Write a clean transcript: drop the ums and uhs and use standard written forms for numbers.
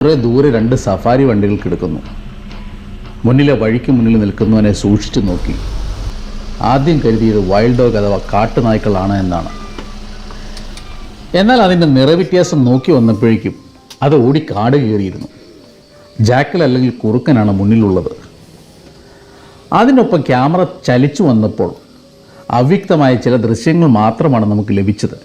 കുറേ ദൂരെ രണ്ട് സഫാരി വണ്ടികൾ കിടക്കുന്നു. മുന്നിലെ വഴിക്ക് മുന്നിൽ നിൽക്കുന്നവനെ സൂക്ഷിച്ചു നോക്കി. ആദ്യം കരുതിയത് വൈൽഡ് ഡോഗ് അഥവാ കാട്ടുനായ്ക്കളാണ് എന്നാണ്. എന്നാൽ അതിൻ്റെ നിറവ്യത്യാസം നോക്കി വന്നപ്പോഴേക്കും അത് ഓടി കാട് കയറിയിരുന്നു. ജാക്കൽ അല്ലെങ്കിൽ കുറുക്കനാണ് മുന്നിലുള്ളത്. അതിനൊപ്പം ക്യാമറ ചലിച്ചു വന്നപ്പോൾ അവ്യക്തമായ ചില ദൃശ്യങ്ങൾ മാത്രമാണ് നമുക്ക് ലഭിച്ചത്.